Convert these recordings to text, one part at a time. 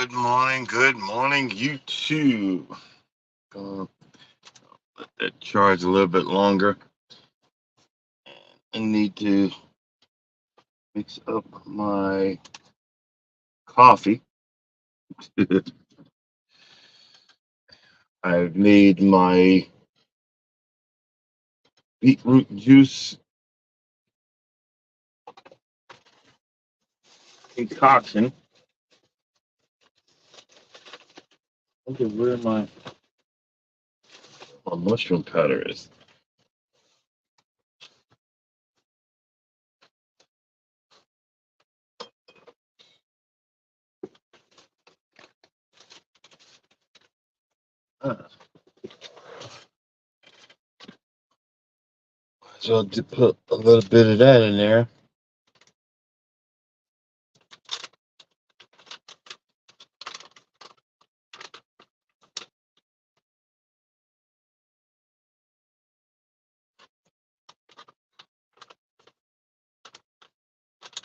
good morning, YouTube. Gonna let that charge a little bit longer. I need to mix up my coffee. I've made my beetroot juice concoction. Look at where my mushroom powder is. Ah, so I'll put a little bit of that in there.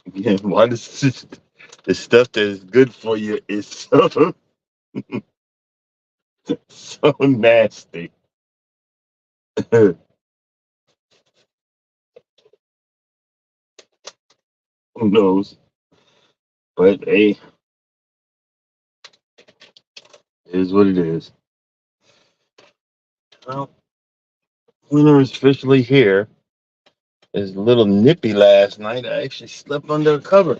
Again, why the stuff that is good for you is so so nasty. Who knows? But hey, it is what it is. Well, winter is officially here. It's a little nippy last night. I actually slept under a cover,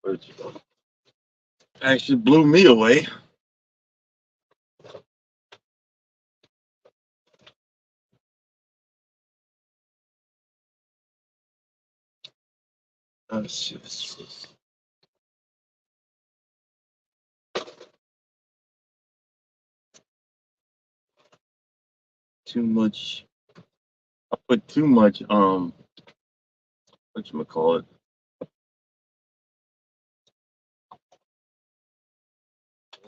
which actually blew me away. Let's see, too much. I put too much what you call it,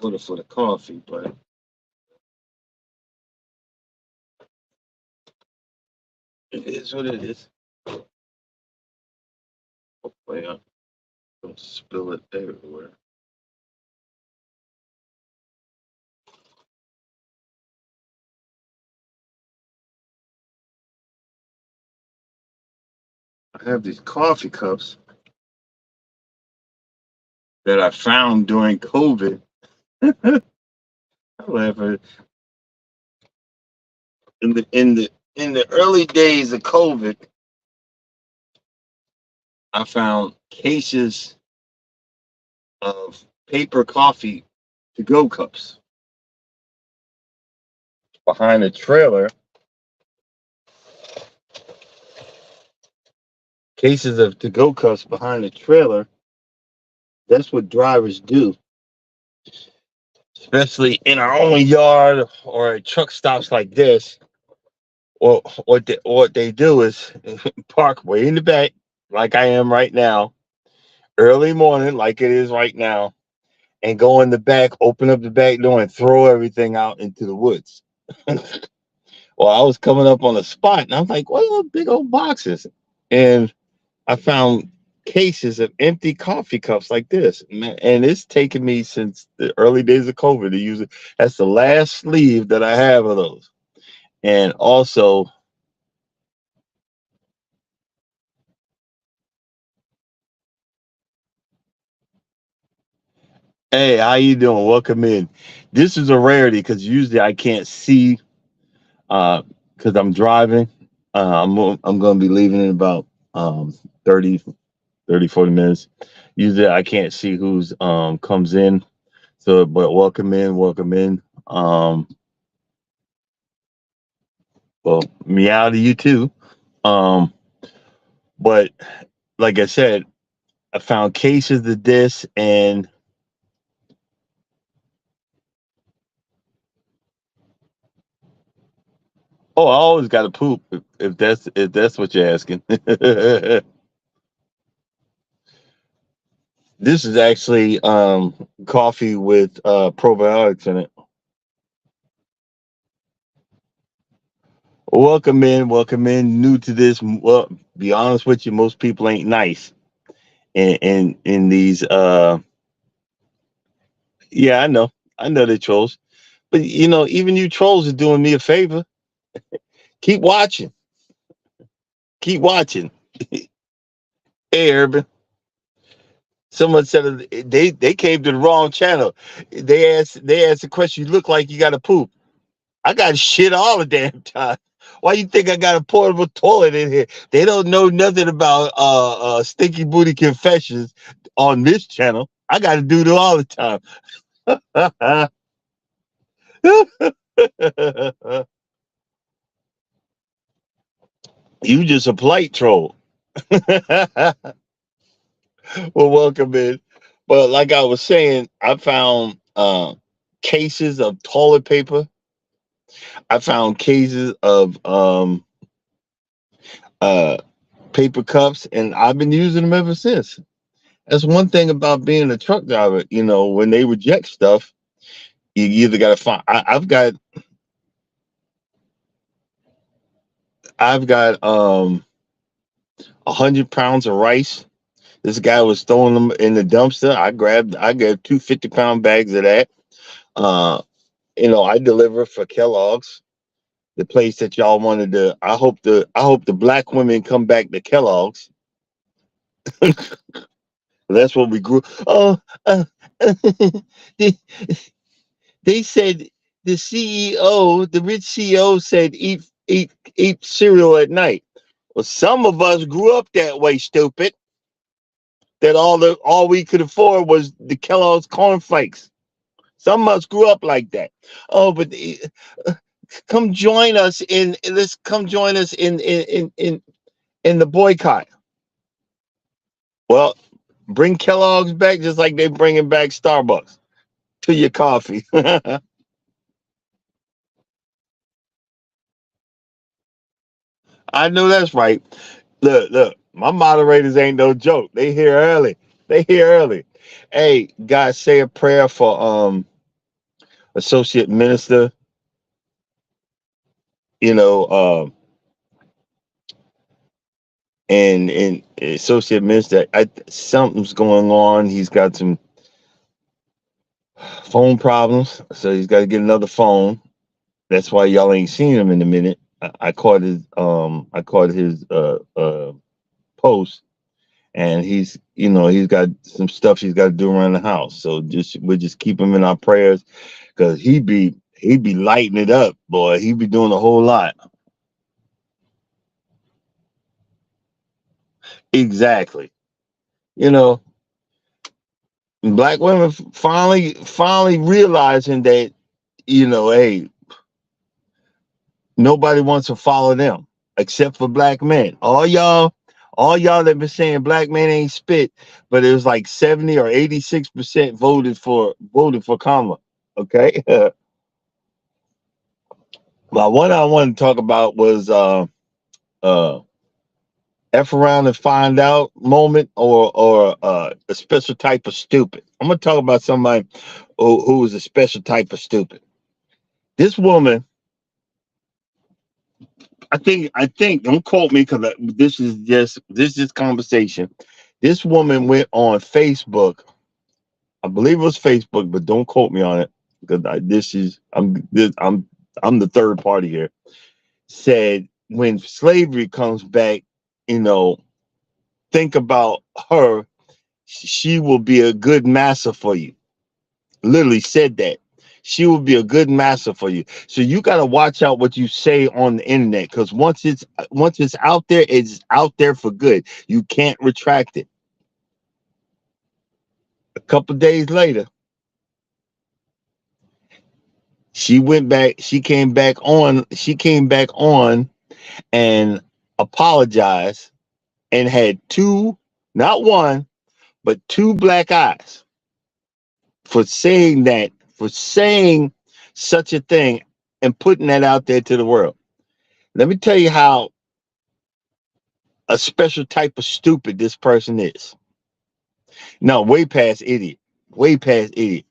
water for the coffee, but it is what it is. Hopefully I don't spill it everywhere. I have these coffee cups that I found during COVID. However, in the early days of COVID, I found cases of paper coffee to go cups behind a trailer. Cases of to go cups behind a trailer. That's what drivers do, especially in our own yard or at truck stops like this. Or what they do is park way in the back, like I am right now, early morning, like it is right now, and go in the back, open up the back door, and throw everything out into the woods. Well, I was coming up on a spot, and I was like, "What are those big old boxes?" And I found cases of empty coffee cups like this, and it's taken me since the early days of COVID to use it. That's the last sleeve that I have of those. And also, hey, how you doing? Welcome in. This is a rarity because usually I can't see because I'm driving. I'm going to be leaving in about 30, 40 minutes. Usually I can't see who's comes in. So, but welcome in, welcome in. Well, meow to you too. Um, but like I said, I found cases of this, and oh, I always got to poop if that's what you're asking. This is actually coffee with probiotics in it. Welcome in, welcome in. New to this, well, be honest with you, most people ain't nice, in these yeah, I know they're trolls, but even you trolls are doing me a favor. Keep watching, keep watching. Hey, Urban. Someone said they came to the wrong channel. They asked the question. You look like you got to poop. I got shit all the damn time. Why you think I got a portable toilet in here? They don't know nothing about Stinky Booty Confessions on this channel. I got to do it all the time. You just a polite troll. Well, welcome in. But like I was saying, I found cases of toilet paper. I found cases of uh paper cups, and I've been using them ever since. That's one thing about being a truck driver. When they reject stuff, you either got to find. I've got 100 pounds of rice. This guy was throwing them in the dumpster. I grabbed 2 50-pound bags of that. Uh, I deliver for Kellogg's, the place that y'all wanted to. I hope the black women come back to Kellogg's. That's what we grew. Oh, they, they said the rich CEO said eat cereal at night. Well, some of us grew up that way, stupid. That all we could afford was the Kellogg's cornflakes. Some of us grew up like that. Oh, but come join us in let's come join us in the boycott. Well, bring Kellogg's back just like they bringing back Starbucks to your coffee. I know that's right. Look, my moderators ain't no joke. They here early. They here early. Hey, guys, say a prayer for associate minister. You know, and associate minister. Something's going on. He's got some phone problems, so he's got to get another phone. That's why y'all ain't seen him in a minute. I caught his post, and he's got some stuff he's got to do around the house. So we'll just keep him in our prayers, because he be lighting it up, boy. He be doing a whole lot. Exactly. You know, black women finally realizing that, hey, nobody wants to follow them except for black men. All y'all that been saying black men ain't spit, but it was like 70 or 86% voted for Kamala. Okay. Well, what I wanted to talk about was uh F around and find out moment, or a special type of stupid. I'm gonna talk about somebody who is a special type of stupid. This woman, I think don't quote me, because this is conversation. This woman went on Facebook. I believe it was Facebook, but don't quote me on it, because I'm the third party here. Said when slavery comes back, you know, think about her. She will be a good master for you. Literally said that. She will be a good master for you. So you got to watch out what you say on the internet, because once it's out there, it's out there for good. You can't retract it. A couple days later, she went back. She came back on. She came back on and apologized, and had two, not one, but two black eyes for saying such a thing and putting that out there to the world. Let me tell you how a special type of stupid this person is. No, way past idiot. Way past idiot.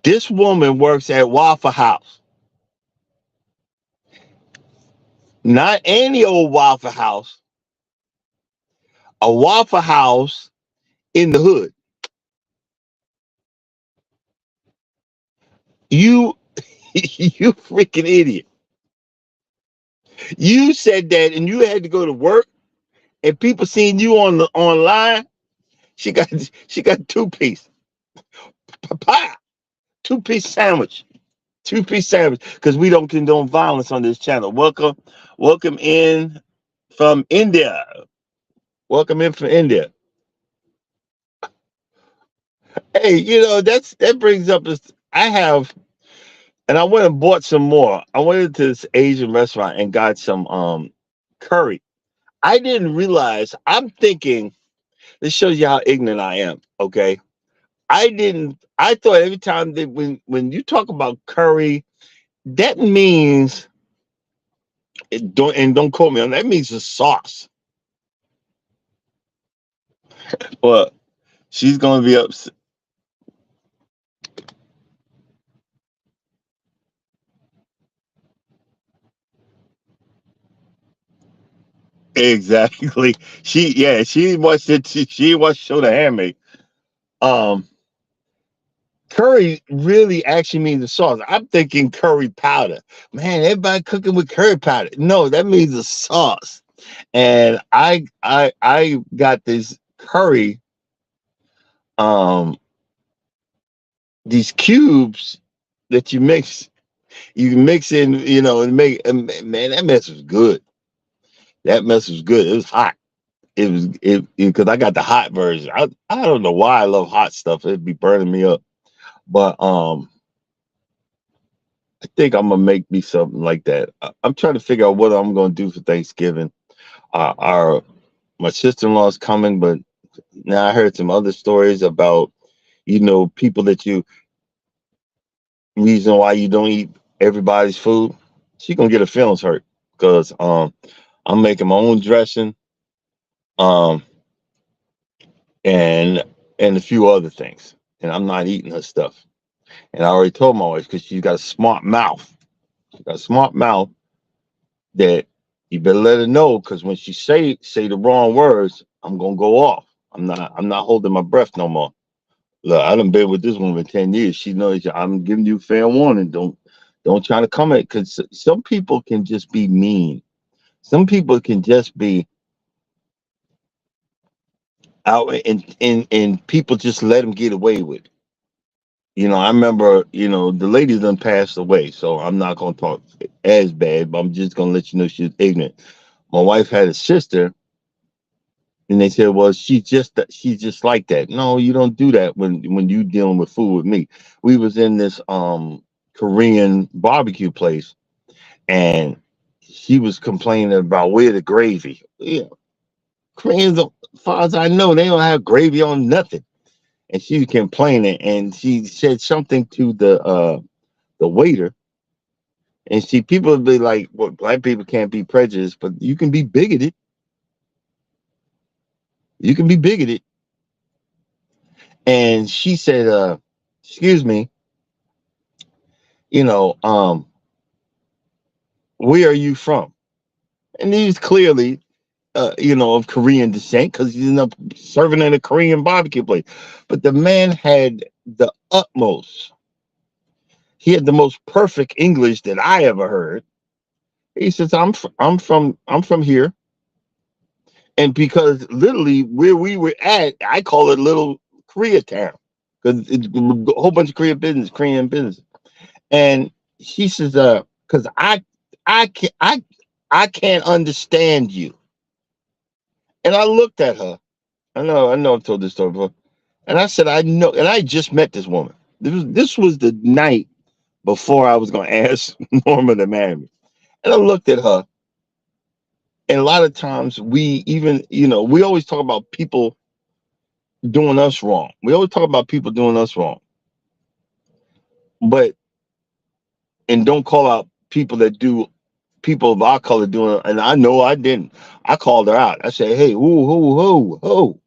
This woman works at Waffle House. Not any old Waffle House. A Waffle House in the hood. You, you freaking idiot. You said that, and you had to go to work, and people seeing you on the online. She got she got two piece, papa, 2 piece sandwich, 2 piece sandwich. Because we don't condone violence on this channel. Welcome in from India. Welcome in from India. Hey, that brings up this. I have, and I went and bought some more. I went into this Asian restaurant and got some curry. I didn't realize. I'm thinking this shows you how ignorant I am. Okay, I didn't. I thought every time that when you talk about curry, that means don't quote me on that, means the sauce. Well, she's gonna be upset. Exactly. She watched it. She watched Show the Handmaid. Um, Curry really actually means the sauce. I'm thinking curry powder. Man, everybody cooking with curry powder. No, that means the sauce. And I got this curry, um, these cubes that you mix. You can mix in, and man, that mess was good. That mess was good. It was hot. It was it because I got the hot version. I don't know why I love hot stuff. It'd be burning me up. But I think I'm gonna make me something like that. I'm trying to figure out what I'm gonna do for Thanksgiving. Our My sister-in-law's coming, but now I heard some other stories about people that you reason why you don't eat everybody's food. She gonna get her feelings hurt because I'm making my own dressing, um and a few other things, and I'm not eating her stuff. And I already told my wife because she's got a smart mouth. She got a smart mouth that you better let her know because when she say the wrong words, I'm gonna go off. I'm not holding my breath no more. Look, I done been with this woman 10 years. She knows I'm giving you fair warning. Don't try to come at because some people can just be mean. Some people can just be out and people just let them get away with it. I remember, the lady done passed away, so I'm not gonna talk as bad, but I'm just gonna let you know she's ignorant. My wife had a sister, and they said, "Well, she's just like that." No, you don't do that when you dealing with food with me. We was in this Korean barbecue place, and she was complaining about where the gravy. Yeah, Koreans, as far as I know, they don't have gravy on nothing. And she was complaining, and she said something to the waiter. And see, people would be like, "Well, black people can't be prejudiced, but you can be bigoted. You can be bigoted." And she said, "Excuse me, you know, um, where are you from?" And he was clearly, of Korean descent because he's serving in a Korean barbecue place. But the man had the utmost. He had the most perfect English that I ever heard. He says, I'm from here." And because literally where we were at, I call it Little Koreatown because it's a whole bunch of Korean business. And she says, because I can't, I can't understand you. And I looked at her. I know, I've told this story before. And I said, I know, and I just met this woman. This was the night before I was going to ask Norma to marry me. And I looked at her, and a lot of times we even, we always talk about people doing us wrong. We always talk about people doing us wrong, but and don't call out people of our color doing. And I know I didn't. I called her out. I said, "Hey, who,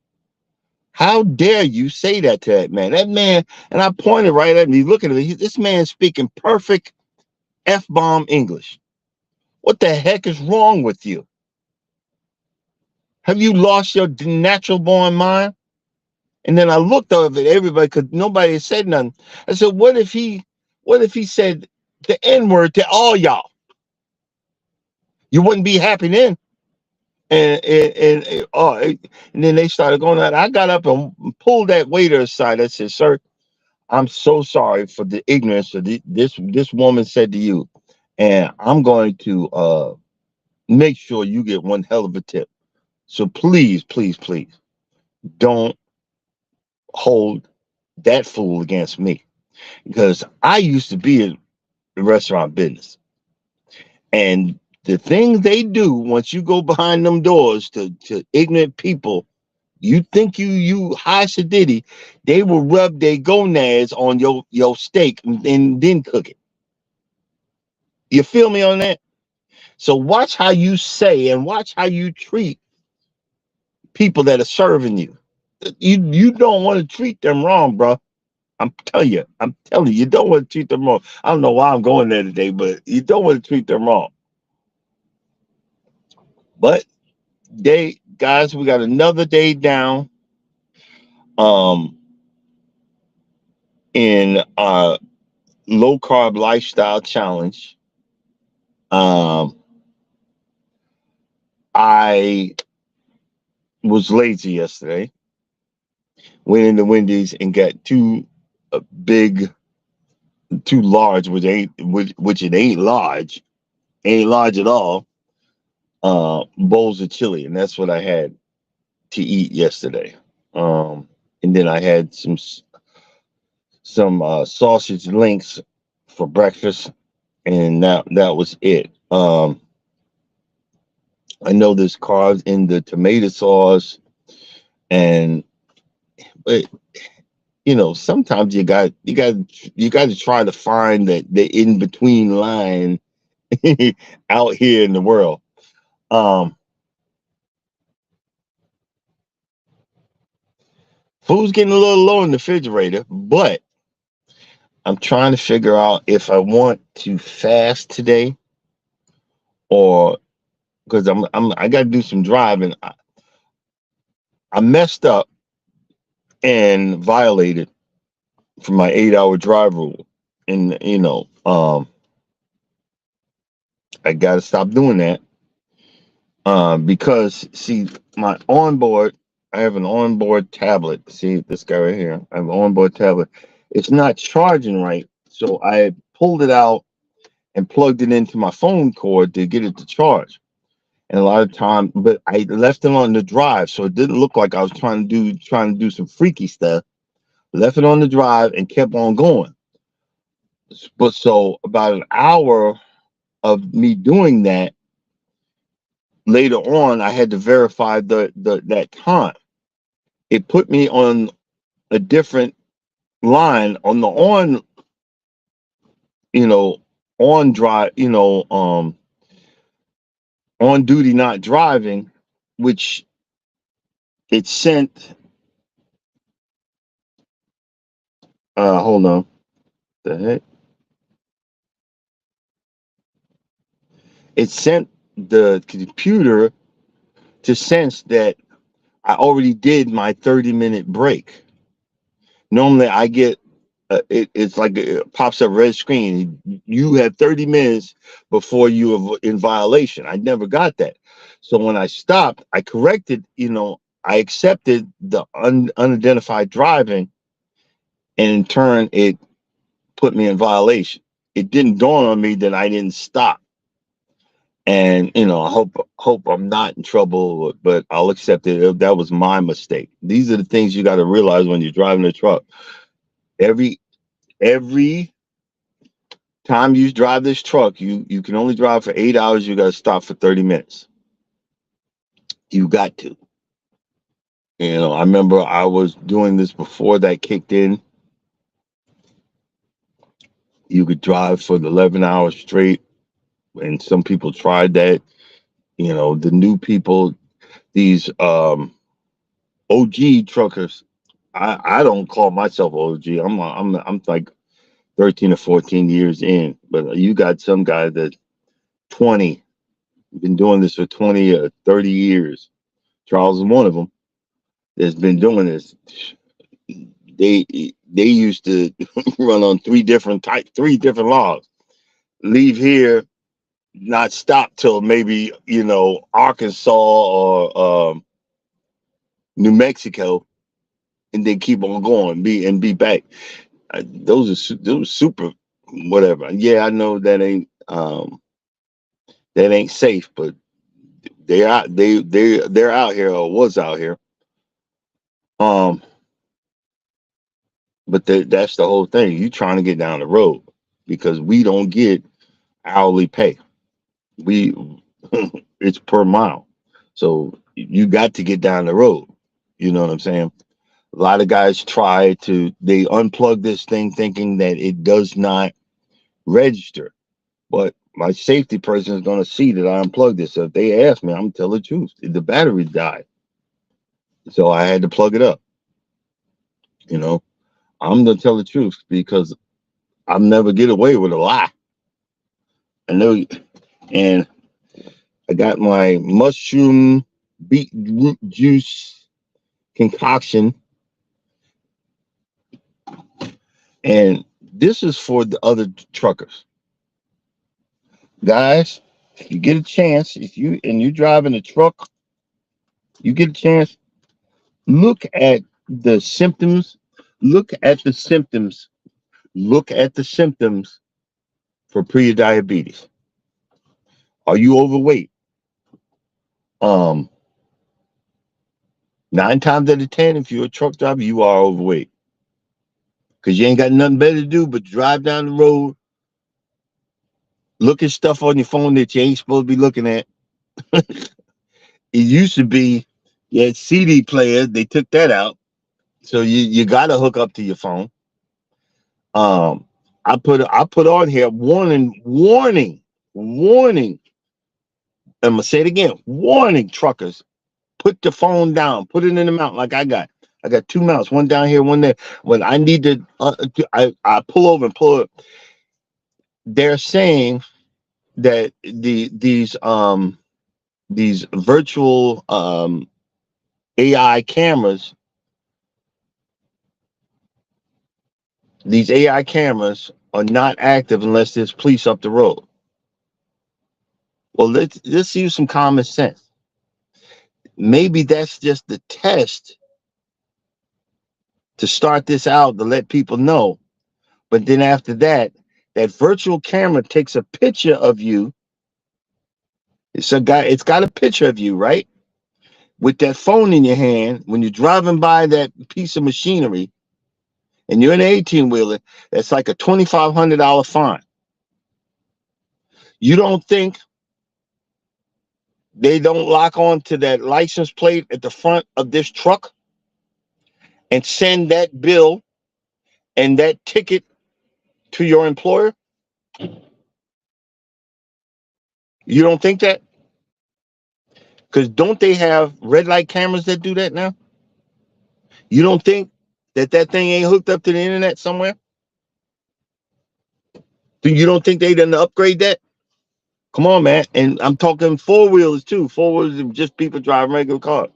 how dare you say that to that man? That man." And I pointed right at him. He's looking at me. This man speaking perfect f-bomb English. What the heck is wrong with you? Have you lost your natural born mind? And then I looked over at everybody because nobody had said nothing. I said, what if he said the N-word to all y'all? You wouldn't be happy then. And then they started going out. I got up and pulled that waiter aside. I said, "Sir, I'm so sorry for the ignorance of this woman said to you, and I'm going to make sure you get one hell of a tip. So please, please, please, don't hold that fool against me because I used to be in the restaurant business, and the things they do once you go behind them doors to ignorant people." You think you high sedity, they will rub their gonads on your steak and then cook it. You feel me on that? So watch how you say and watch how you treat people that are serving you. You don't want to treat them wrong, bro. I'm telling you, you don't want to treat them wrong. I don't know why I'm going there today, but you don't want to treat them wrong. But guys, we got another day down um in our low carb lifestyle challenge. Um I was lazy yesterday. Went into Wendy's and got two big, too large, which it ain't large at all. Bowls of chili, and that's what I had to eat yesterday. And then I had some sausage links for breakfast, and that was it. I know there's carbs in the tomato sauce, and but sometimes you got to try to find the in between line out here in the world. Um, Food's getting a little low in the refrigerator, but I'm trying to figure out if I want to fast today or because I got to do some driving. I messed up and violated for my 8-hour drive rule, and I got to stop doing that. Because see, my onboard, I have an onboard tablet. See this guy right here. I have an onboard tablet. It's not charging right, so I pulled it out and plugged it into my phone cord to get it to charge. And a lot of time, but I left it on the drive, so it didn't look like I was trying to do some freaky stuff. Left it on the drive and kept on going. But so about an hour of me doing that, later on, I had to verify the that time. It put me on a different line on the you know, on drive, on duty, not driving, which it sent. Hold on, the heck? It sent the computer to sense that I already did my 30-minute break. Normally, I get it's like it pops up red screen. You have 30 minutes before you are in violation. I never got that. So when I stopped, I corrected, I accepted the unidentified driving, and in turn, it put me in violation. It didn't dawn on me that I didn't stop. And I hope I'm not in trouble, but I'll accept it. That was my mistake. These are the things you got to realize when you're driving a truck. Every time you drive this truck, you can only drive for 8 hours. You got to stop for 30 minutes. You got to. I remember I was doing this before that kicked in. You could drive for the 11 hours straight, and some people tried that. The new people, these OG truckers. I don't call myself OG. I'm like 13 or 14 years in, but you got some guy that 20 been doing this for 20 or 30 years, Charles is one of them that's been doing this. They used to run on three different laws. Leave here, not stop till maybe Arkansas or New Mexico, and then keep on going, be back. Those super whatever. Yeah, I know that ain't safe, but they're out here or was out here. Um, but that's the whole thing. You trying to get down the road because we don't get hourly pay. We it's per mile, so you got to get down the road. You know what I'm saying? A lot of guys they unplug this thing thinking that it does not register. But my safety person is going to see that I unplugged this. So if they ask me, I'm going to tell the truth. The battery died. So I had to plug it up. You know, I'm going to tell the truth because I'll never get away with a lie. I know. And I got my mushroom beetroot juice concoction. And this is for the other truckers. Guys, if you get a chance, if you're driving a truck, you get a chance, look at the symptoms. Look at the symptoms. Look at the symptoms for pre-diabetes. Are you overweight? Um, 9 times out of 10, if you're a truck driver, you are overweight because you ain't got nothing better to do but drive down the road, look at stuff on your phone that you ain't supposed to be looking at. It used to be, you had CD players. They took that out, so you got to hook up to your phone. Um, I put on here warning. I'm gonna say it again, warning truckers: put the phone down, put it in the mount like I got. I got two mounts, one down here, one there. When I need I pull over and pull it. They're saying that these virtual AI cameras, these AI cameras are not active unless there's police up the road. Well, let's use some common sense. Maybe that's just the test to start this out to let people know. But then after that, that virtual camera takes a picture of you. It's got a picture of you, right? With that phone in your hand, when you're driving by that piece of machinery and you're an 18-wheeler, that's like a $2,500 fine. You don't think they don't lock on to that license plate at the front of this truck and send that bill and that ticket to your employer? You don't think that? Because don't they have red light cameras that do that now? You don't think that thing ain't hooked up to the internet somewhere? You don't think they didn't upgrade that? Come on, man. And I'm talking four wheelers too. Four wheelers are just people driving regular cars.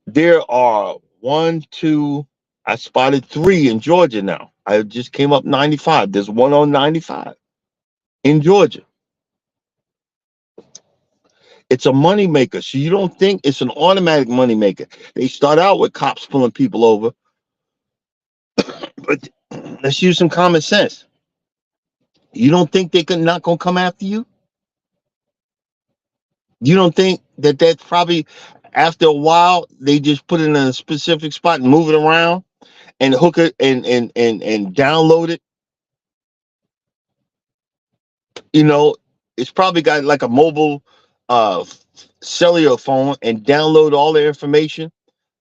There are one, two. I spotted three in Georgia now. I just came up 95. There's one on 95 in Georgia. It's a money maker. So you don't think it's an automatic money maker. They start out with cops pulling people over, but let's use some common sense. You don't think they could not gonna come after you? You don't think that's probably after a while they just put it in a specific spot and move it around and hook it and download it? You know, it's probably got like a mobile uh cellular phone and download all the information,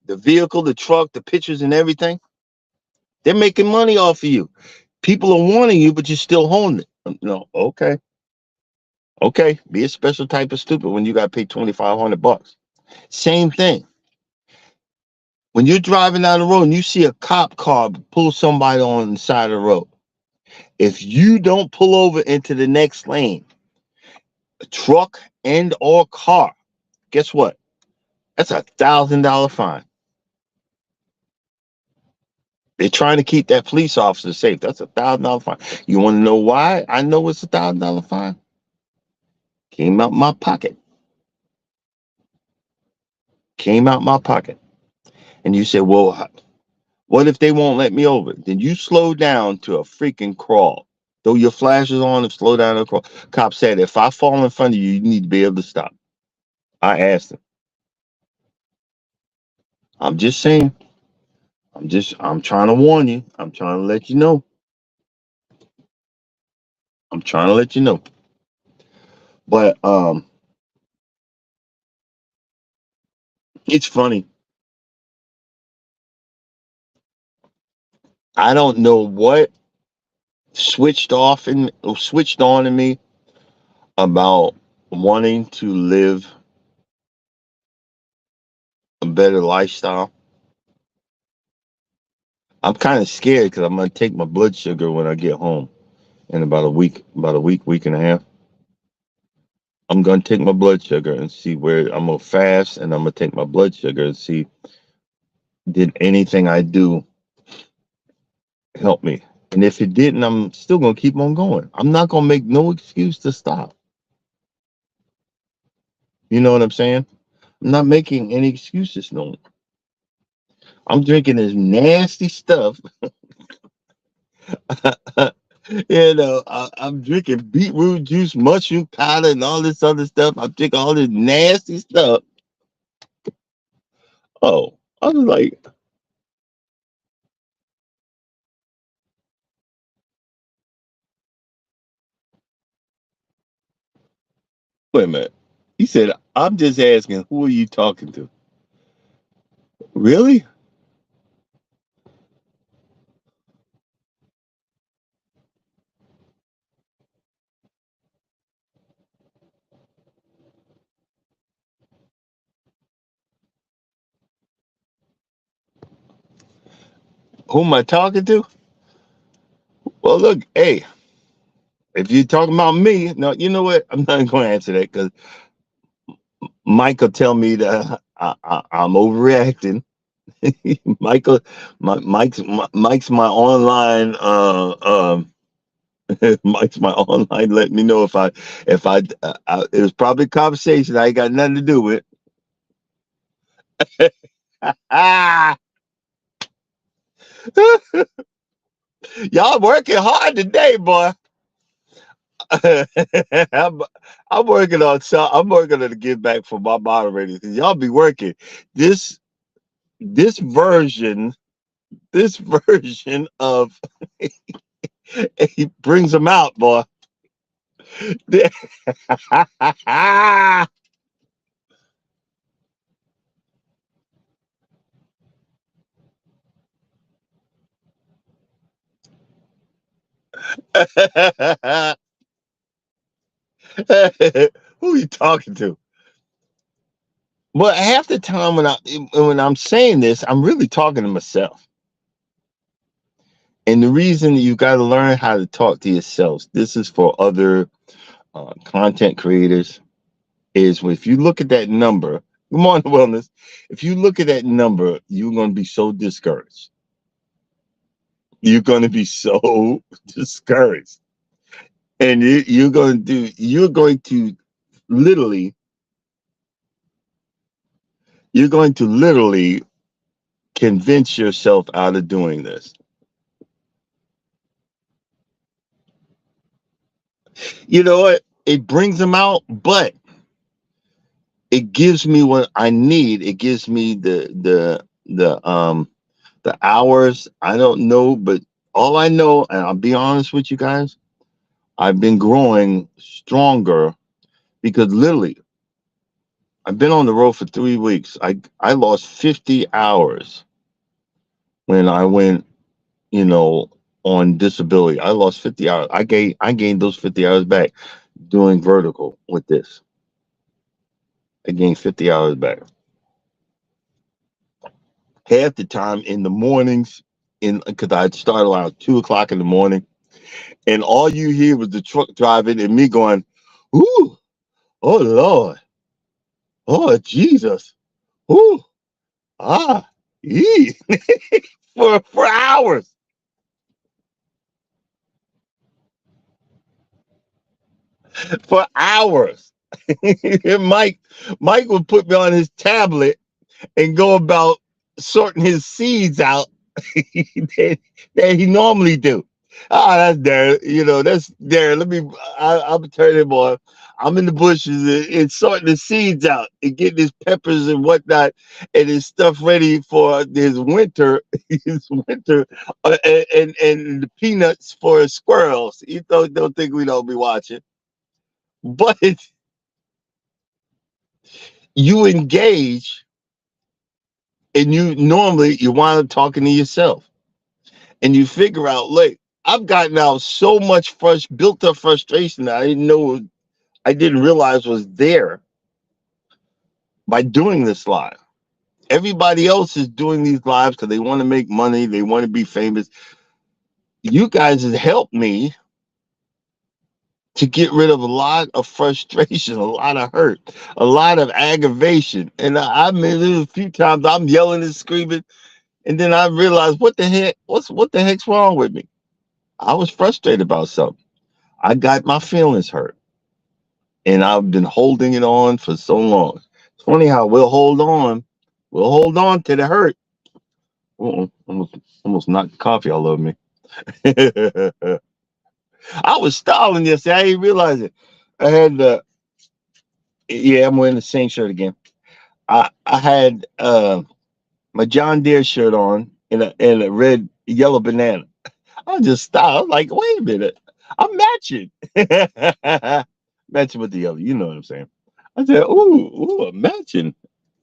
the vehicle, the truck, the pictures and everything. They're making money off of you. People are warning you, but you're still holding it. No, okay. Okay. Be a special type of stupid when you got to pay $2,500. Same thing. When you're driving down the road and you see a cop car pull somebody on the side of the road, if you don't pull over into the next lane, a truck and or car, Guess what? That's $1,000 fine. They're trying to keep that police officer safe. That's $1,000 fine. You want to know why I know it's $1,000 fine? Came out my pocket. Came out my pocket. And you said, well, what if they won't let me over? Then you slow down to a freaking crawl. Throw your flashes on and slow down and crawl. Cop said, if I fall in front of you, you need to be able to stop. I asked him. I'm just saying. I'm trying to warn you. I'm trying to let you know. I'm trying to let you know. But it's funny. I don't know what switched on in me about wanting to live a better lifestyle. I'm kind of scared because I'm gonna take my blood sugar when I get home in about a week and a half. I'm gonna take my blood sugar and see where I'm gonna fast, and I'm gonna take my blood sugar and see did anything I do help me. And if it didn't, I'm still gonna keep on going. I'm not gonna make no excuse to stop. You know what I'm saying? I'm not making any excuses. No, I'm drinking this nasty stuff. I'm drinking beetroot juice, mushroom powder, and all this other stuff. I'm drinking all this nasty stuff. Oh, I was like, wait a minute. He said, I'm just asking, who are you talking to? Really? Who am I talking to? Well, look, hey, if you're talking about me, no, you know what? I'm not going to answer that because Mike will tell me that I'm overreacting. Michael, Mike's my online Mike's my online. Let me know if it was probably a conversation I ain't got nothing to do with. Ah, y'all working hard today, boy. I'm, I'm working on so I'm working on to get back for my moderators because y'all be working. This this version this version of he brings them out, boy. Who are you talking to? Well, half the time when I'm saying this, I'm really talking to myself. And the reason you got to learn how to talk to yourselves, this is for other content creators, is if you look at that number, come on, wellness. If you look at that number, you're going to be so discouraged. You're going to be so discouraged, and you're going to literally, you're going to literally convince yourself out of doing this. You know what? It brings them out, but it gives me what I need. It gives me the hours. I don't know, but all I know, and I'll be honest with you guys, I've been growing stronger because literally I've been on the road for 3 weeks. I lost 50 hours when I went, you know, on disability. I lost 50 hours. I gained those 50 hours back doing vertical with this. I gained 50 hours back. Half the time in the mornings, in because I'd start around 2 o'clock in the morning, and all you hear was the truck driving and me going, "Ooh, oh Lord, Oh, Jesus. Ooh, ah, ee. For hours. For hours. And Mike would put me on his tablet and go about sorting his seeds out that, that he normally do. Ah, that's there. You know, that's there. I'm turning him on. I'm in the bushes and sorting the seeds out and getting his peppers and whatnot and his stuff ready for his winter, his winter, and the peanuts for his squirrels. You don't think we don't be watching, but you engage and you normally you wind up talking to yourself and you figure out, look, I've gotten out so much built up frustration that I didn't realize was there by doing this live. Everybody else is doing these lives because they want to make money, they want to be famous. You guys have helped me to get rid of a lot of frustration, a lot of hurt, a lot of aggravation. And I mean, there's a few times I'm yelling and screaming, and then I realized, what the heck's wrong with me? I was frustrated about something. I got my feelings hurt, and I've been holding it on for so long. It's funny how we'll hold on to the hurt. Almost knocked the coffee all over me. I was stalling yesterday. I didn't realize it. I had yeah, I'm wearing the same shirt again. I had my John Deere shirt on and a red yellow banana. I just stopped. I was like, wait a minute. I'm matching. Matching with the yellow. You know what I'm saying. I said, ooh, I'm matching.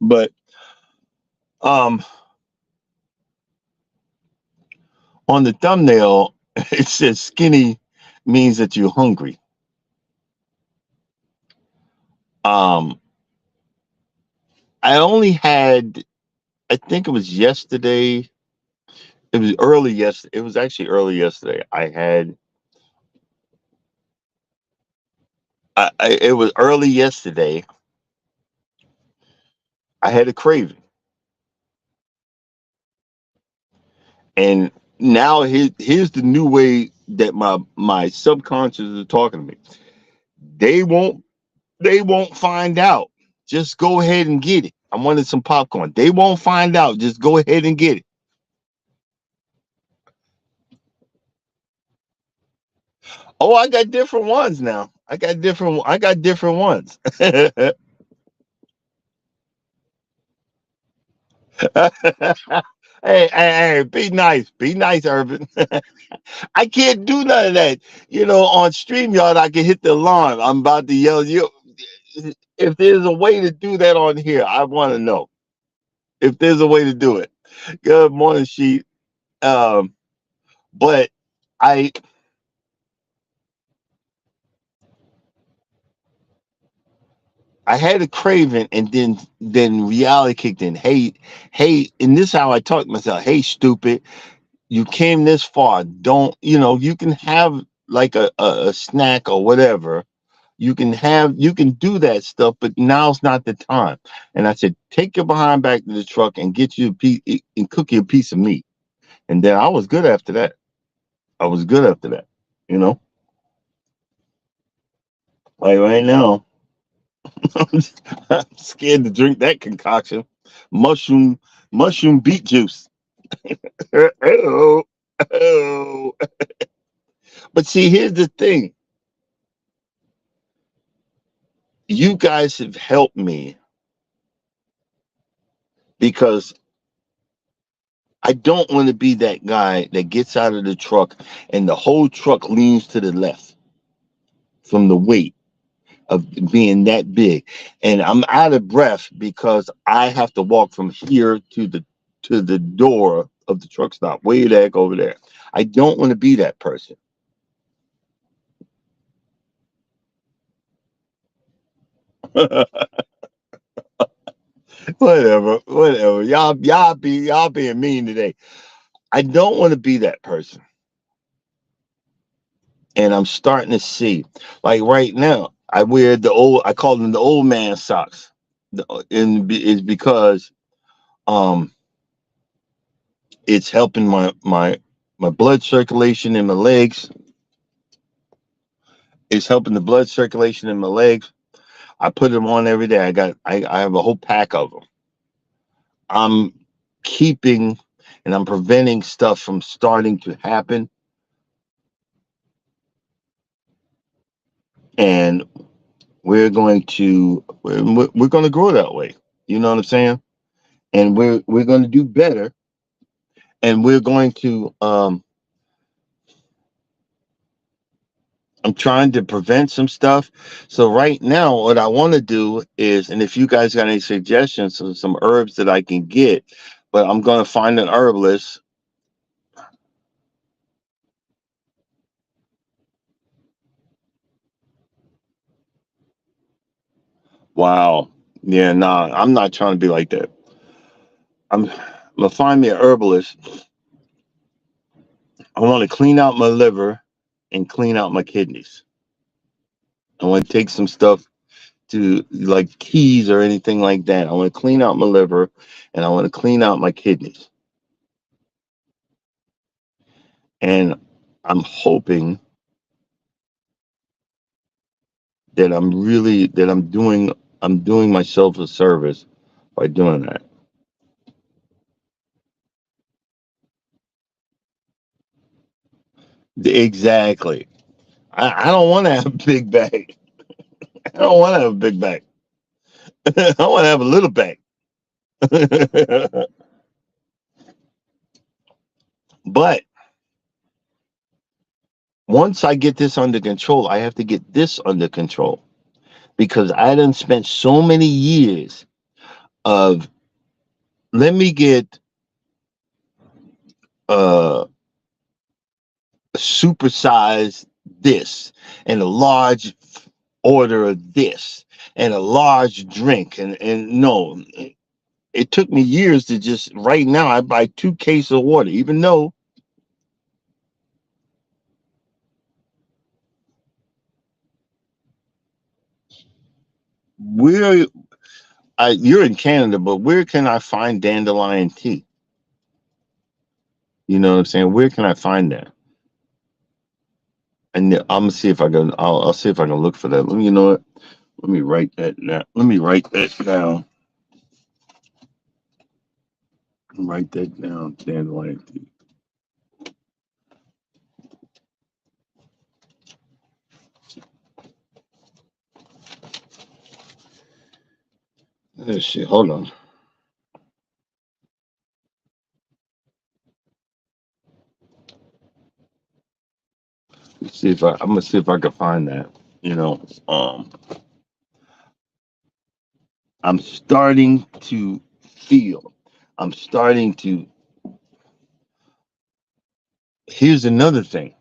But um on the thumbnail, it says skinny means that you're hungry. Um I only had I think it was yesterday. It was early yesterday. It was actually early yesterday. It was early yesterday. I had a craving. And now here's the new way that my subconscious is talking to me. They won't they won't find out. Just go ahead and get it. I wanted some popcorn. They won't find out. Just go ahead and get it. Oh, I got different ones now. I got different ones. Hey, be nice. Be nice, Urban. I can't do none of that. You know, on StreamYard, I can hit the alarm. I'm about to yell you. If there's a way to do that on here, I want to know if there's a way to do it. Good morning, Sheet. Um, but I I had a craving, and then reality kicked in. Hey, and this is how I talk to myself. Hey, stupid, you came this far. Don't you can have like a snack or whatever. You can do that stuff, but now's not the time. And I said, take your behind back to the truck and get you a piece and cook you a piece of meat. And then I was good after that. I was good after that. You know, like right now, I'm scared to drink that concoction. Mushroom, mushroom beet juice. Oh, oh. But see, here's the thing. You guys have helped me because I don't want to be that guy that gets out of the truck and the whole truck leans to the left from the weight of being that big. And I'm out of breath because I have to walk from here to the door of the truck stop, way the heck over there. I don't want to be that person. Whatever. Y'all being mean today. I don't want to be that person. And I'm starting to see, like right now, I call them the old man socks. And is because um it's helping my blood circulation in my legs. It's helping the blood circulation in my legs. I put them on every day. I have a whole pack of them. I'm keeping and I'm preventing stuff from starting to happen, and we're going to grow that way. You know what I'm saying? And we're going to do better, and we're going to I'm trying to prevent some stuff. So right now, what I want to do is, and if you guys got any suggestions of some herbs that I can get, but I'm going to find an herbalist. Wow. Yeah, nah, I'm not trying to be like that. I'm gonna find me a herbalist. I want to clean out my liver and clean out my kidneys. I want to take some stuff to like keys or anything like that. I want to clean out my liver and I want to clean out my kidneys. And I'm hoping that I'm doing myself a service by doing that. Exactly. I don't want to have a big bag. I don't want to have a big bag. I want to have a little bag. But once I get this under control, I have to get this under control because I done spent so many years of let me get uh supersize this and a large order of this and a large drink and no, it took me years to just right now I buy 2 cases of water even though we're you're in Canada, but where can I find dandelion tea? You know what I'm saying? Where can I find that? And I'm gonna see if I can. I'll see if I can look for that. Let me. You know what? Let me write that now. Let me write that down. Write that down. Dandelion tea. Let's see. Hold on. Let's see if I'm gonna see if I can find that. You know, I'm starting to feel. I'm starting to. Here's another thing.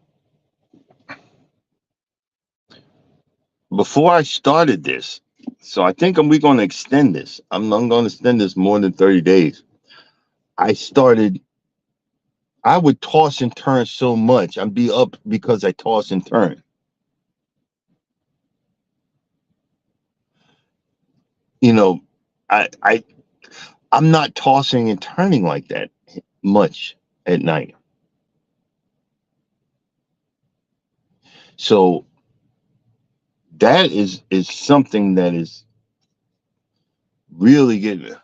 Before I started this, so I think we're going to extend this. I'm going to extend this more than 30 days. I started. I would toss and turn so much. I'd be up because I toss and turn. You know, I I'm not tossing and turning like that much at night. So that is something that is really getting.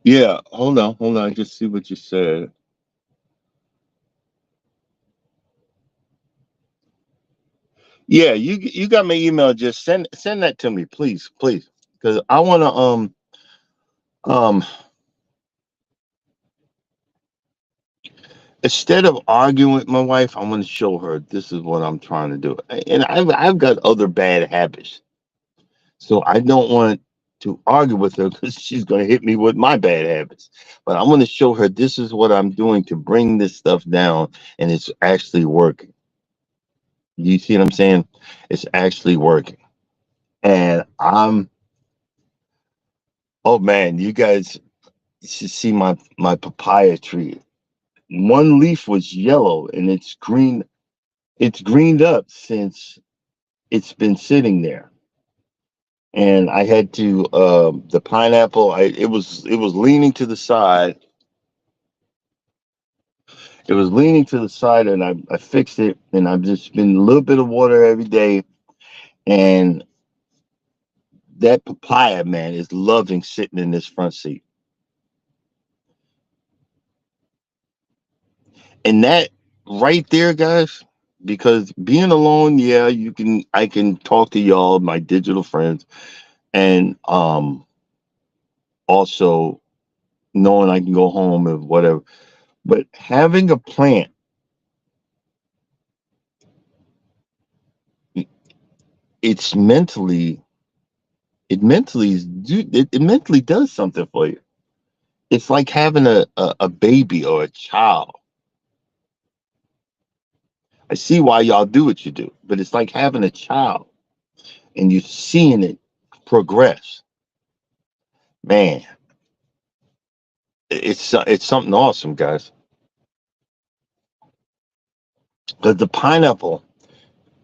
Yeah, hold on. Just see what you said. Yeah, you got my email. Just send that to me, please, please, because I want to um instead of arguing with my wife, I want to show her this is what I'm trying to do, and I've got other bad habits, so I don't want to argue with her because she's going to hit me with my bad habits. But I want to show her this is what I'm doing to bring this stuff down, and it's actually working. You see what I'm saying? It's actually working, and I'm. Oh man, you guys should see my papaya tree. one leaf was yellow and it's green. It's greened up since it's been sitting there. And I had to the pineapple. It was leaning to the side. It was leaning to the side, and I fixed it. And I've just been a little bit of water every day. And that papaya, man, is loving sitting in this front seat. And that right there, guys, because being alone, yeah, I can talk to y'all, my digital friends, and also knowing I can go home and whatever. But having a plant, it's mentally, it mentally does something for you. It's like having a baby or a child. I see why y'all do what you do, but it's like having a child and you're seeing it progress. Man, it's something awesome, guys. Because the pineapple,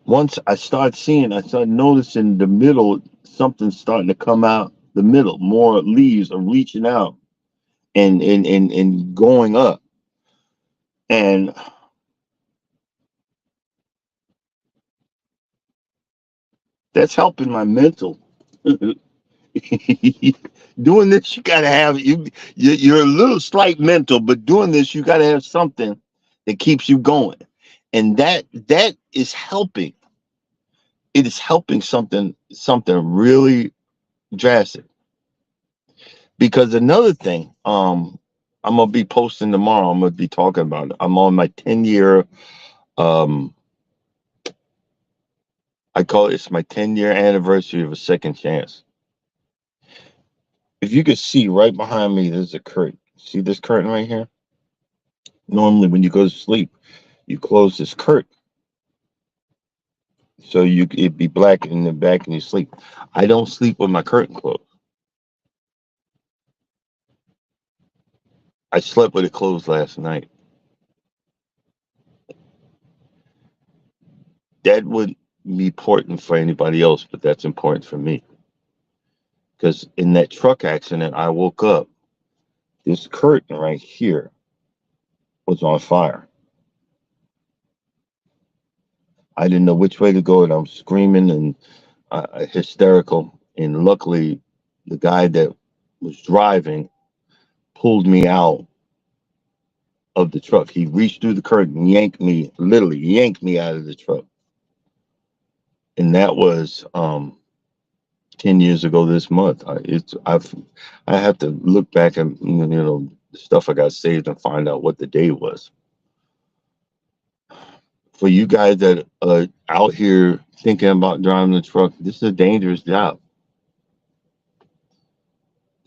once I started noticing the middle, something starting to come out the middle. More leaves are reaching out and going up, and that's helping my mental. Doing this, you gotta have you're a little slight mental, but doing this, you gotta have something that keeps you going, and that is helping. It is helping something really drastic. Because another thing, I'm gonna be posting tomorrow. I'm gonna be talking about it. I'm on my 10 year. Um, I call it. It's my 10 year anniversary of a second chance. If you could see right behind me, there's a curtain. See this curtain right here? Normally, when you go to sleep, you close this curtain so it'd be black in the back and you sleep. I don't sleep with my curtain closed. I slept with it closed last night. That wouldn't be important for anybody else, but that's important for me. Because in that truck accident, I woke up. This curtain right here was on fire. I didn't know which way to go, and I'm screaming and hysterical. And luckily, the guy that was driving pulled me out of the truck. He reached through the curtain, yanked me, literally yanked me out of the truck. And that was 10 years ago this month. I have to look back and the stuff I got saved and find out what the day was. For you guys that are out here thinking about driving the truck, this is a dangerous job.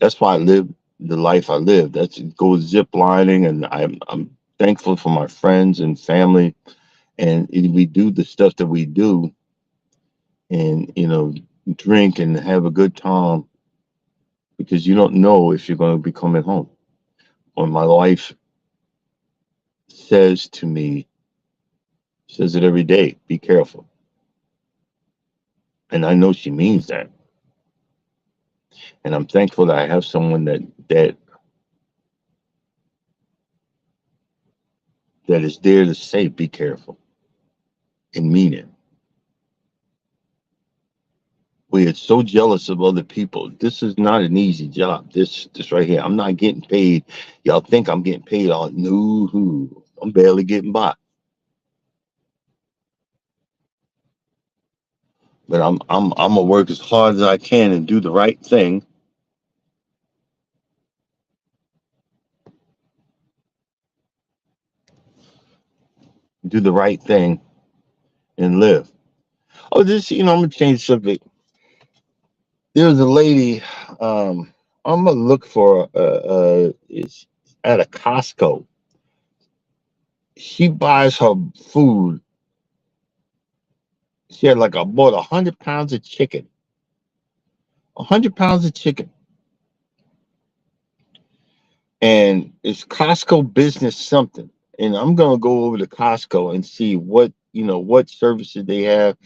That's why I live the life I live. That's go zip lining, and I'm thankful for my friends and family, and we do the stuff that we do, and drink and have a good time because you don't know if you're going to be coming home. When my wife says to me, says it every day, be careful, and I know she means that, and I'm thankful that I have someone that is there to say be careful and mean it. We are so jealous of other people. This is not an easy job. This right here. I'm not getting paid. Y'all think I'm getting paid all no, I'm barely getting by. But I'm gonna work as hard as I can and do the right thing. Do the right thing and live. Oh, I'm gonna change the subject. There was a lady, I'm gonna look for it's at a Costco. She buys her food. She had like bought 100 pounds of chicken. 100 pounds of chicken. And it's Costco business something. and I'm gonna go over to Costco and see what what services they have,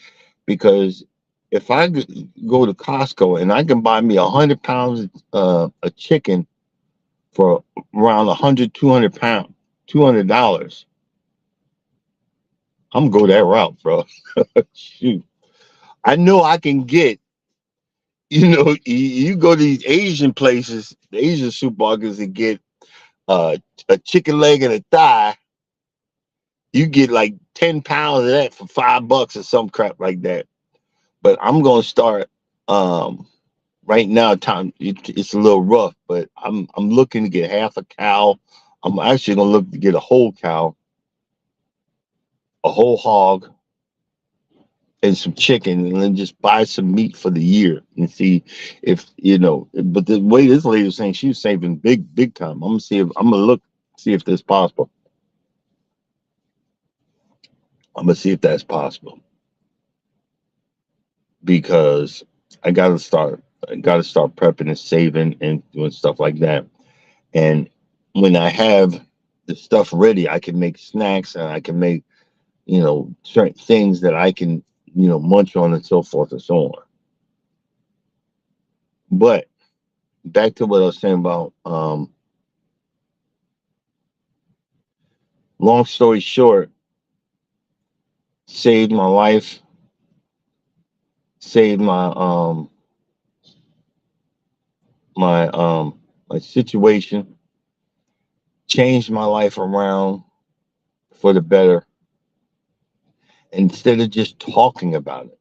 because if go to Costco and I can buy me 100 pounds of chicken for around 100, 200 pounds, $200, I'm gonna go that route, bro. Shoot, I know I can get. You go to these Asian places, the Asian supermarkets, and get uh, a chicken leg and a thigh. You get like 10 pounds of that for $5 or some crap like that. But I'm gonna start um, right now. It's a little rough, but I'm looking to get half a cow. I'm actually gonna look to get a whole cow, a whole hog, and some chicken, and then just buy some meat for the year and see if But the way this lady was saying, she was saving big time. I'm gonna look, see if that's possible. I'm gonna see if that's possible, because I gotta start. I gotta start prepping and saving and doing stuff like that. And when I have the stuff ready, I can make snacks, and I can make certain things that I can munch on, and so forth and so on. But back to what I was saying about long story short, saved my life, saved my situation, changed my life around for the better. Instead of just talking about it,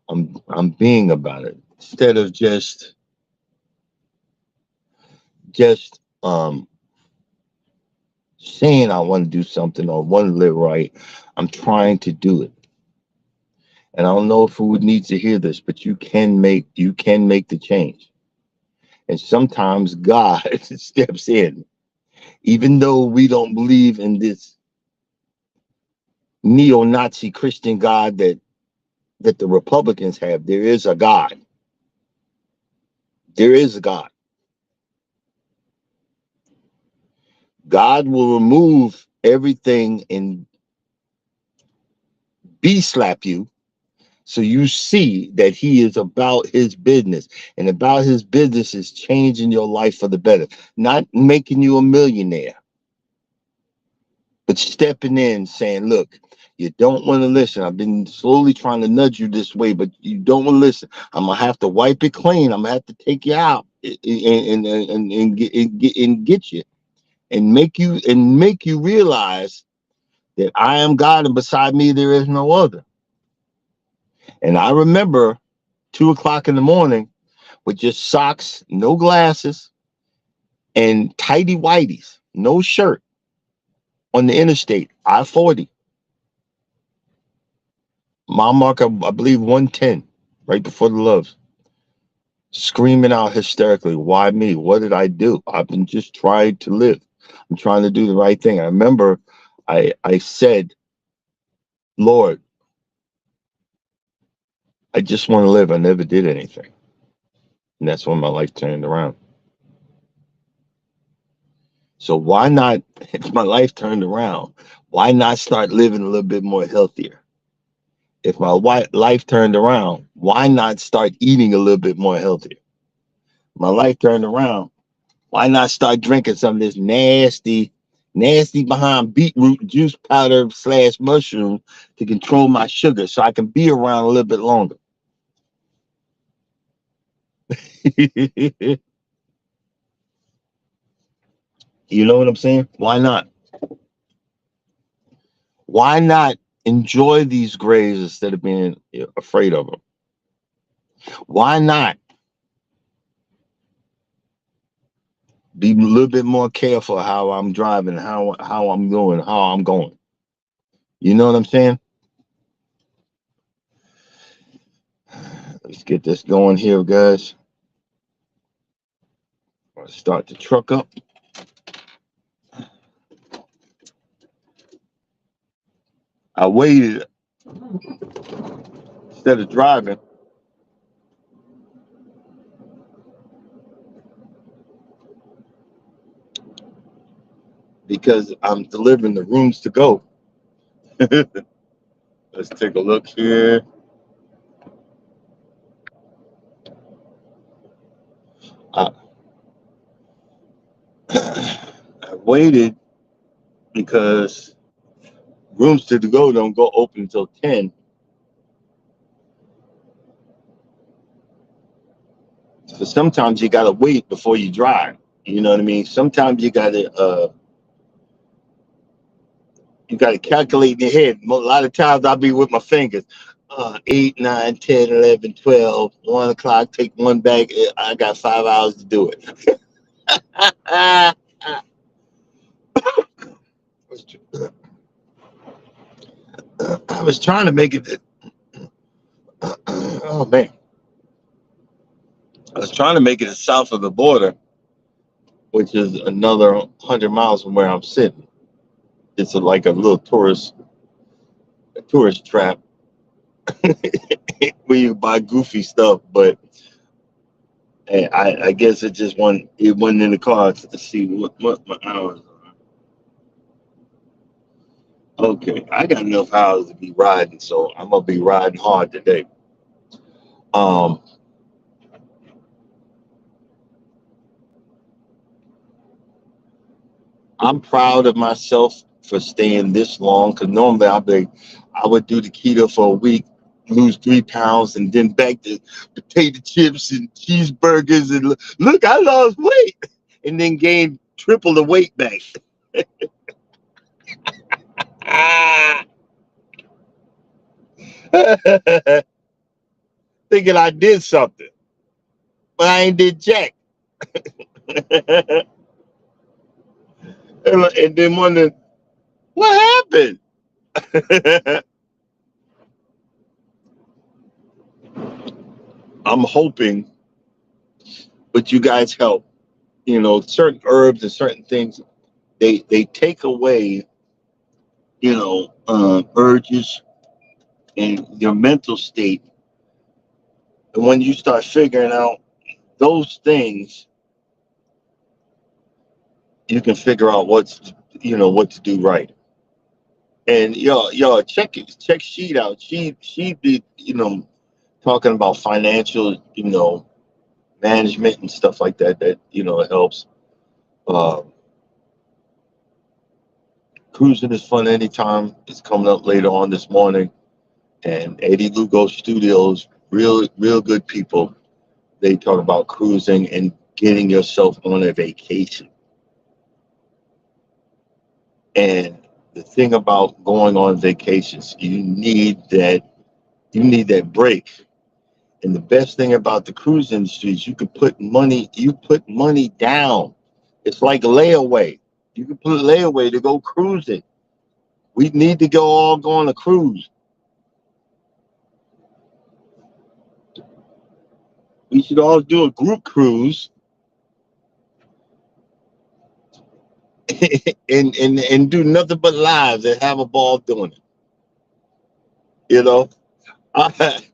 I'm being about it. Instead of just saying I want to do something or want to live right, I'm trying to do it. And I don't know if who needs to hear this, but you can make the change. And sometimes God steps in, even though we don't believe in this neo-Nazi Christian God that the Republicans have. There is a God. There is a God. God will remove everything and be slap you, so you see that he is about his business, and about his business is changing your life for the better, not making you a millionaire, but stepping in saying, look, you don't want to listen. I've been slowly trying to nudge you this way, but you don't want to listen. I'm gonna have to wipe it clean. I'm gonna have to take you out and get you, and make you realize that I am God, and beside me there is no other. And I remember 2 o'clock in the morning with just socks, no glasses, and tidy whities, no shirt, on the interstate, I-40, mile marker, I believe 110, right before the Loves, screaming out hysterically, why me? What did I do? I've been just trying to live. I'm trying to do the right thing. I remember I said, Lord, I just want to live. I never did anything. And that's when my life turned around. So why not, if my life turned around, why not start living a little bit more healthier? If my life turned around, why not start eating a little bit more healthier? My life turned around, why not start drinking some of this nasty behind beetroot juice powder slash mushroom to control my sugar so I can be around a little bit longer? You know what I'm saying? Why not? Why not enjoy these grays instead of being afraid of them? Why not be a little bit more careful how I'm driving, how I'm going, how I'm going? You know what I'm saying? Let's get this going here, guys. Let's start the truck up. I waited instead of driving. because I'm delivering the rooms to go. Let's take a look here. I, I waited because rooms to go don't go open until 10. So sometimes you gotta wait before you drive. You know what I mean? Sometimes you gotta calculate in your head. A lot of times I'll be with my fingers. 8, 9, 10, 11, 12, 1 o'clock, take one back. I got 5 hours to do it. I was trying to make it. Oh man, I was trying to make it south of the border, which is another 100 miles from where I'm sitting. It's like a little tourist trap where you buy goofy stuff. But I guess it wasn't in the cards to see what my hours are. Okay, I got enough hours to be riding, so I'm gonna be riding hard today. Um, I'm proud of myself for staying this long because normally I would do the keto for a week, lose 3 pounds, and then back to potato chips and cheeseburgers and look, I lost weight, and then gain triple the weight back. Ah, thinking I did something, but I ain't did jack. And then wondering what happened. I'm hoping, but you guys help. Certain herbs and certain things they take away, urges and your mental state. And when you start figuring out those things, you can figure out what to do right. And y'all check Sheet out. She be talking about financial management and stuff like that. That it helps. Uh, Cruising is fun anytime. It's coming up later on this morning. And Eddie Lugo Studios, real good people. They talk about cruising and getting yourself on a vacation. And the thing about going on vacations, you need that break. And the best thing about the cruise industry is you put money down. It's like layaway. You can put layaway to go cruising. We need to go on a cruise. We should all do a group cruise and do nothing but lives and have a ball doing it. You know, I,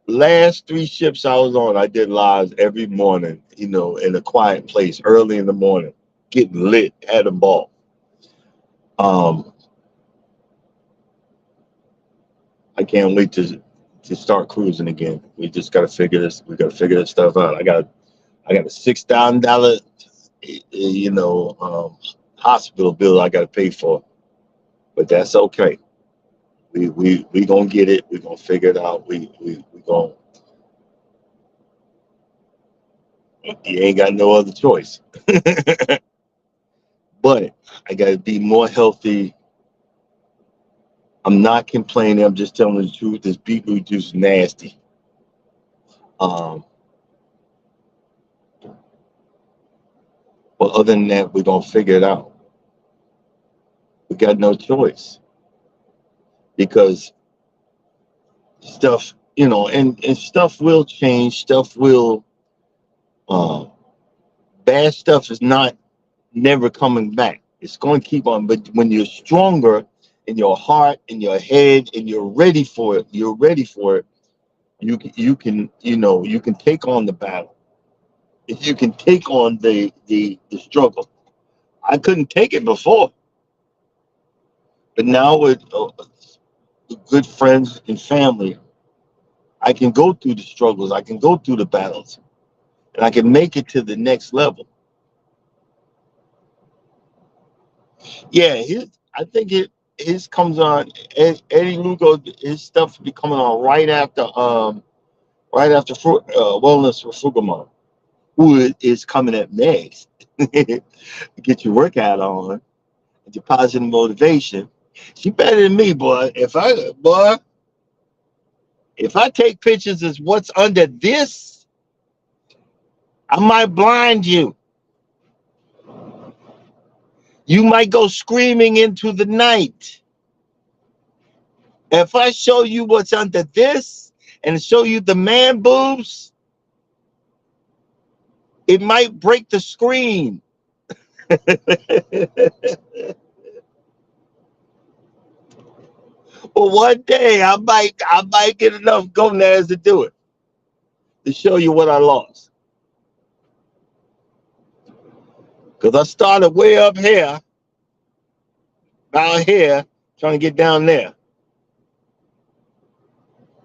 last 3 ships I was on, I did lives every morning. In a quiet place, early in the morning, getting lit, had a ball. Um, I can't wait to start cruising again. We just got to figure this. We got to figure this stuff out. I got a $6,000, hospital bill I got to pay for, but that's okay. We gonna get it. We gonna figure it out. We gonna. You ain't got no other choice. But I got to be more healthy. I'm not complaining. I'm just telling the truth. This beetroot juice is nasty. Um, but other than that, we're gonna figure it out. We got no choice because stuff, and stuff will change. Stuff will. Uh, Bad stuff is not never coming back. It's going to keep on. But when you're stronger in your heart, in your head, and you're ready for it, you can take on the battle. You can take on the struggle. I couldn't take it before, but now with good friends and family, I can go through the struggles, I can go through the battles, and I can make it to the next level. Yeah, I think his comes on. Eddie Lugo, his stuff be coming on right after Wellness for Fugamon, who is coming up next. Get your workout on, get your positive motivation. She better than me, boy. If I take pictures of what's under this, I might blind you. You might go screaming into the night. If I show you what's under this and show you the man boobs, it might break the screen. But one day I might get enough gonads to do it, to show you what I lost. Because I started way up here, down here, trying to get down there.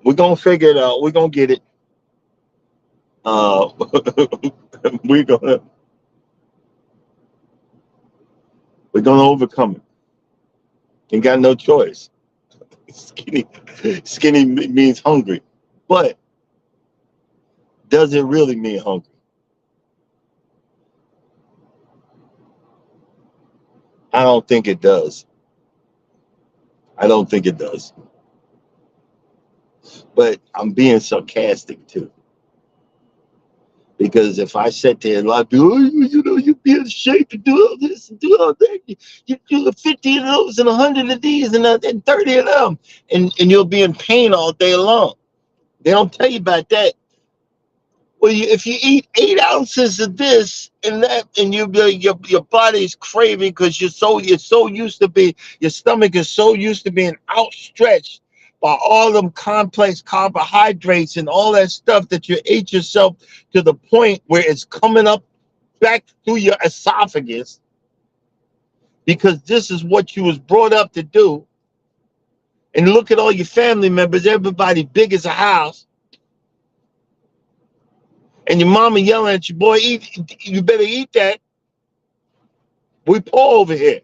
We're gonna figure it out. We're gonna get it. Uh, we're gonna we're gonna overcome it. Ain't got no choice. Skinny, skinny means hungry, but does it really mean hungry? I don't think it does. I don't think it does. But I'm being sarcastic too. Because if I said to a lot of people, oh, you'd be in shape to do all this and do all that. You do 50 of those and 100 of these and 30 of them. And you'll be in pain all day long. They don't tell you about that. Well, if you eat 8 ounces of this and that, and your body's craving because you're so used to be your stomach is so used to being outstretched by all them complex carbohydrates and all that stuff that you ate yourself to the point where it's coming up back through your esophagus because this is what you was brought up to do. And look at all your family members, everybody big as a house. And your mama yelling at you, boy, you better eat that. We poor over here.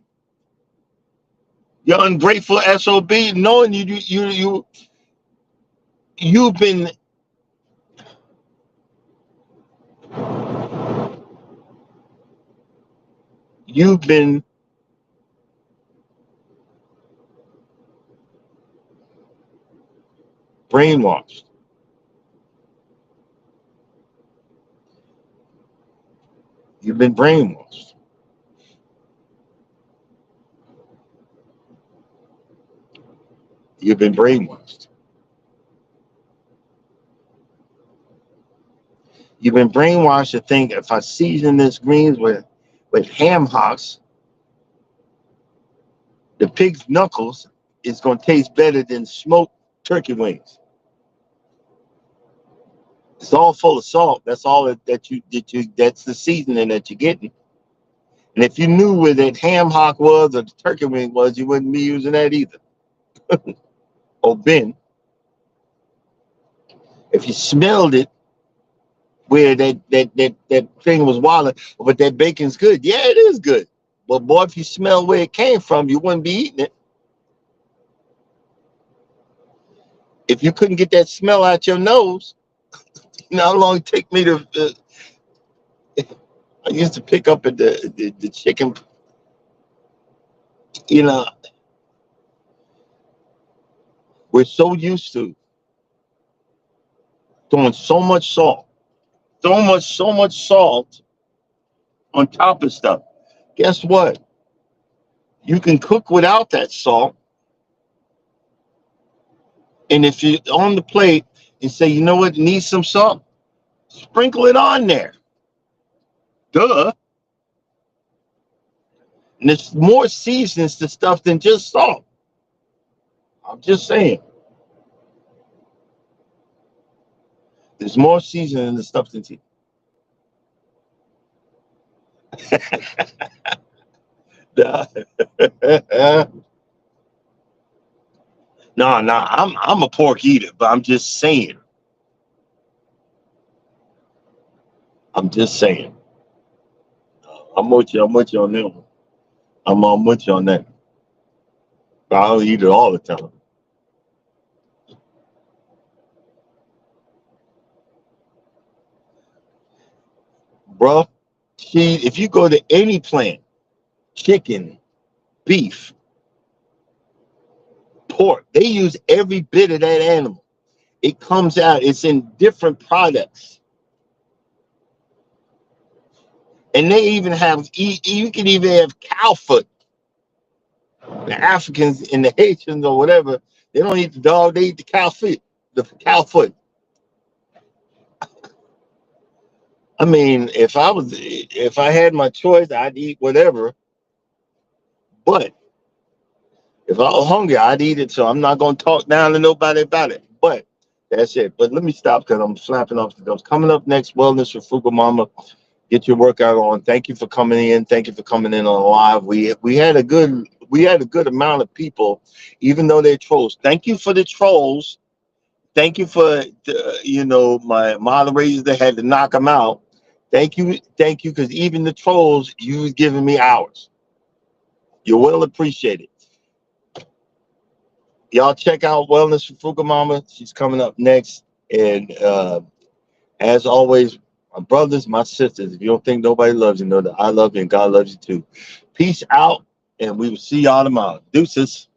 You're ungrateful SOB, knowing you've been you've been brainwashed. You've been brainwashed. You've been brainwashed. You've been brainwashed to think if I season this greens with ham hocks, the pig's knuckles is going to taste better than smoked turkey wings. It's all full of salt. That's all that's the seasoning that you're getting. And if you knew where that ham hock was or the turkey wing was, you wouldn't be using that either. Or Ben, if you smelled it where that thing was wild, but that bacon's good. Yeah, it is good. But boy, if you smell where it came from, you wouldn't be eating it. If you couldn't get that smell out your nose, you know how long it take me to I used to pick up at the chicken, you know, we're so used to throwing so much salt on top of stuff. Guess what? You can cook without that salt. And if you're on the plate and say, you know what, needs some salt, sprinkle it on there. Duh. And there's more seasons to stuff than just salt. I'm just saying. There's more seasoning than stuff than tea. No, no, I'm a pork eater, but I'm just saying. I'm just saying. I'm with you. I'm with you on that one. I'm with you on that. But I don't eat it all the time, bro. See, if you go to any plant, chicken, beef, pork, they use every bit of that animal. It comes out. It's in different products, and they even have. You can even have cow foot. The Africans and the Haitians or whatever, they don't eat the dog. They eat the cow foot. The cow foot. I mean, if I had my choice, I'd eat whatever. But if I was hungry, I'd eat it. So I'm not gonna talk down to nobody about it. But that's it. But let me stop because I'm flapping off the doors. Coming up next, wellness for Fuga Mama. Get your workout on. Thank you for coming in. Thank you for coming in on live. We had a good amount of people, even though they're trolls. Thank you for the trolls. Thank you for my moderators that had to knock them out. Thank you, because even the trolls, you was giving me hours. You're well appreciated. Y'all check out Wellness for Fuka Mama. She's coming up next. And as always, my brothers, my sisters, if you don't think nobody loves you, know that I love you and God loves you too. Peace out, and we will see y'all tomorrow. Deuces.